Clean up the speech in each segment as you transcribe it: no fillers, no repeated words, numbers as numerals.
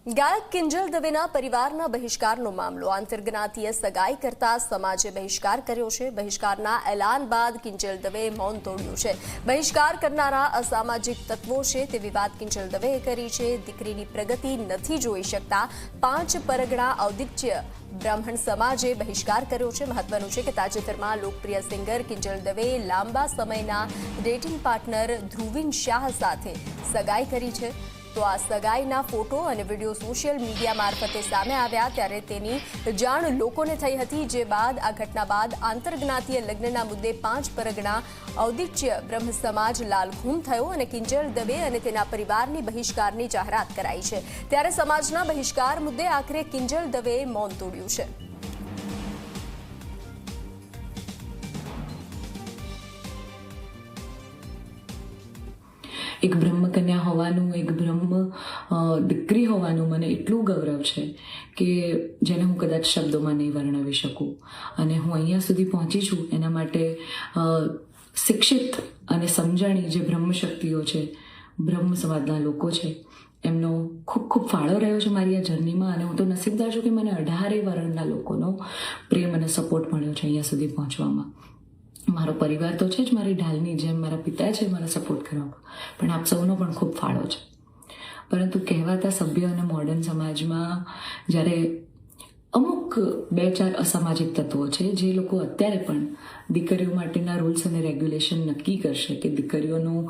ગાયક કિંજલ દવેના પરિવારના બહિષ્કારનો મામલો આંતરજ્ઞાતીય સગાઈ કરતા સમાજે બહિષ્કાર કર્યો છે। બહિષ્કારના એલાન બાદ કિંજલ દવેએ મૌન તોડ્યું છે। બહિષ્કાર કરનારા અસામાજિક તત્વો છે તેવી વાત કિંજલ દવેએ કરી છે। દીકરીની પ્રગતિ નથી જોઈ શકતા 5 પરગણા ઔદિત્ય બ્રાહ્મણ સમાજે બહિષ્કાર કર્યો છે। મહત્વનું છે કે તાજેતરમાં લોકપ્રિય સિંગર કિંજલ દવેએ લાંબા સમયના ડેટિંગ પાર્ટનર ધ્રુવીન શાહ સાથે સગાઈ કરી છે। તો આ સગાઈના ફોટો અને વિડીયો સોશિયલ મીડિયા મારફતે સામે આવ્યા ત્યારે તેની જાણ લોકોને થઈ હતી। જે બાદ આ ઘટના બાદ આંતરજ્ઞાતીય લગ્નના મુદ્દે 5 પરગણા ઔદિત્ય બ્રહ્મ સમાજ લાલઘૂમ થયો અને કિંજલ દવે અને તેના પરિવારની બહિષ્કારની જાહેરાત કરાઈ છે। ત્યારે સમાજના બહિષ્કાર મુદ્દે આખરે કિંજલ દવેએ મૌન તોડ્યું છે। એક બ્રહ્મ કન્યા હોવાનું, એક બ્રહ્મ દીકરી હોવાનું મને એટલું ગૌરવ છે કે જેને હું કદાચ શબ્દોમાં નહીં વર્ણવી શકું। અને હું અહીંયા સુધી પહોંચી છું એના માટે શિક્ષિત અને સમજણી જે બ્રહ્મ શક્તિઓ છે, બ્રહ્મ સમાજના લોકો છે, એમનો ખૂબ ખૂબ ફાળો રહ્યો છે મારી આ જર્નીમાં। અને હું તો નસીબદાર છું કે મને 18 વર્ણના લોકોનો પ્રેમ અને સપોર્ટ મળ્યો છે અહીંયા સુધી પહોંચવામાં। મારો પરિવાર તો છે જ, મારી ઢાલની જેમ મારા પિતા છે મારા સપોર્ટ કરવામાં, પણ આપ સૌનો પણ ખૂબ ફાળો છે। પરંતુ કહેવાતા સભ્ય અને મોડર્ન સમાજમાં જ્યારે અમુક 2-4 અસામાજિક તત્વો છે જે લોકો અત્યારે પણ દીકરીઓ માટેના રૂલ્સ અને રેગ્યુલેશન નક્કી કરશે કે દીકરીઓનું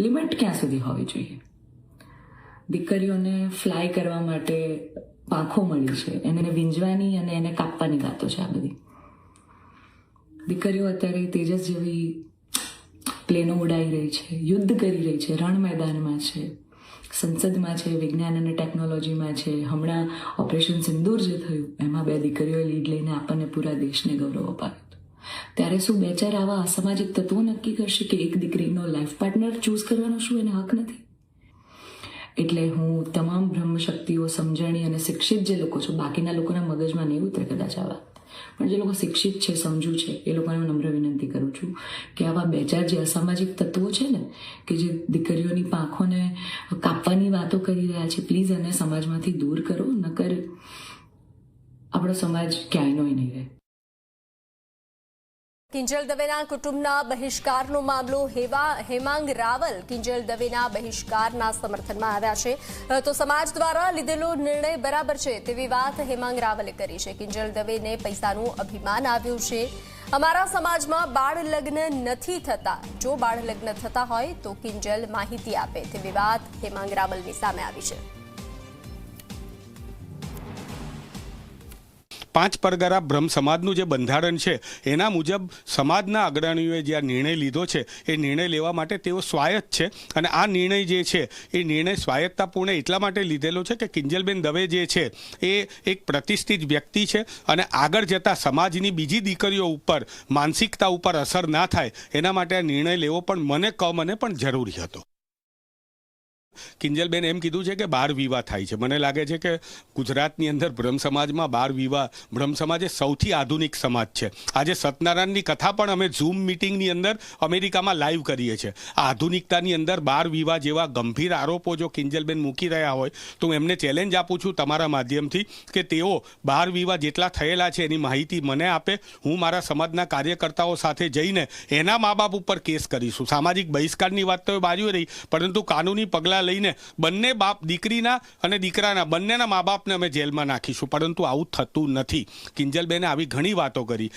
લિમિટ ક્યાં સુધી હોવી જોઈએ, દીકરીઓને ફ્લાય કરવા માટે પાંખો મળી છે, એને વીંજવાની અને એને કાપવાની વાતો છે। આ બધી દીકરીઓ અત્યારે તેજસ જેવી પ્લેનો ઉડાઈ રહી છે, યુદ્ધ કરી રહી છે, રણ મેદાનમાં છે, સંસદમાં છે, વિજ્ઞાન અને ટેકનોલોજીમાં છે। હમણાં ઓપરેશન સિંદૂર જે થયું એમાં 2 દીકરીઓએ લીડ લઈને આપણને પૂરા દેશને ગૌરવ અપાવ્યું। ત્યારે શું 2-4 આવા અસામાજિક તત્વો નક્કી કરશે કે એક દીકરીનો લાઈફ પાર્ટનર ચૂઝ કરવાનો શું એને હક નથી? એટલે હું તમામ બ્રહ્મ શક્તિઓ, સમજણી અને શિક્ષિત જે લોકો છે, બાકીના લોકોના મગજમાં નહીં ઉતરે કદાચ આ વાત, પણ જે લોકો શિક્ષિત છે, સમજુ છે, એ લોકોને નમ્ર વિનંતી કરું છું કે આવા 2-4 જે અસામાજિક તત્વો છે ને કે જે દીકરીઓની પાંખોને કાપવાની વાતો કરી રહ્યા છે, પ્લીઝ એને સમાજમાંથી દૂર કરો, નકર આપણો સમાજ ક્યાંયનો નહીં રહે। કિંજલ દવેના કુટુંબના બહિષ્કારનો મામલો હેમાંગ રાવલ કિંજલ દવેના બહિષ્કારના સમર્થનમાં આવ્યા છે। તો સમાજ દ્વારા લીધેલો નિર્ણય બરાબર છે તેવી વાત હેમાંગ રાવલે કરી છે। કિંજલ દવેને પૈસાનું અભિમાન આવ્યું છે। અમારા સમાજમાં બાળ લગ્ન નથી થતા, જો બાળ લગ્ન થતા હોય તો કિંજલ માહિતી આપે તેવી વાત હેમાંગ રાવલની સામે આવી છે। 5 પરગણા બ્રહ્મ સમાજનું જે બંધારણ છે એના મુજબ સમાજના અગ્રણીઓએ જે આ નિર્ણય લીધો છે એ નિર્ણય લેવા માટે તેઓ સ્વાયત્ત છે। અને આ નિર્ણય જે છે એ નિર્ણય સ્વાયત્તતાપૂર્ણ એટલા માટે લીધેલો છે કે કિંજલબેન દવે જે છે એ એક પ્રતિષ્ઠિત વ્યક્તિ છે અને આગળ જતાં સમાજની બીજી દીકરીઓ ઉપર માનસિકતા ઉપર અસર ના થાય એના માટે આ નિર્ણય લેવો પણ મને પણ જરૂરી હતો। કિંજલબેન એમ કીધું છે કે 12 વિવાહ થાય છે। મને લાગે છે કે ગુજરાતની અંદર બ્રહ્મ સમાજમાં 12 વિવાહ, બ્રહ્મ સમાજ એ સૌથી આધુનિક સમાજ છે। આજે સત્યનારાયણની કથા પણ અમે ઝૂમ મિટિંગની અંદર અમેરિકામાં લાઈવ કરીએ છીએ। આ આધુનિકતાની અંદર 12 વિવાહ જેવા ગંભીર આરોપો જો કિંજલબેન મૂકી રહ્યા હોય તો હું એમને ચેલેન્જ આપું છું તમારા માધ્યમથી કે તેઓ 12 વિવાહ જેટલા થયેલા છે એની માહિતી મને આપે। હું મારા સમાજના કાર્યકર્તાઓ સાથે જઈને એના મા બાપ ઉપર કેસ કરીશું। સામાજિક બહિષ્કારની વાત તો બાજુએ રહી, પરંતુ કાનૂની પગલાં લઈને બંને બાપ, દીકરીના અને દીકરાના બંનેના મા બાપને અમે જેલમાં નાખીશું, પરંતુ આવું થતું નથી। કિંજલબેને આવી ઘણી વાતો કરી।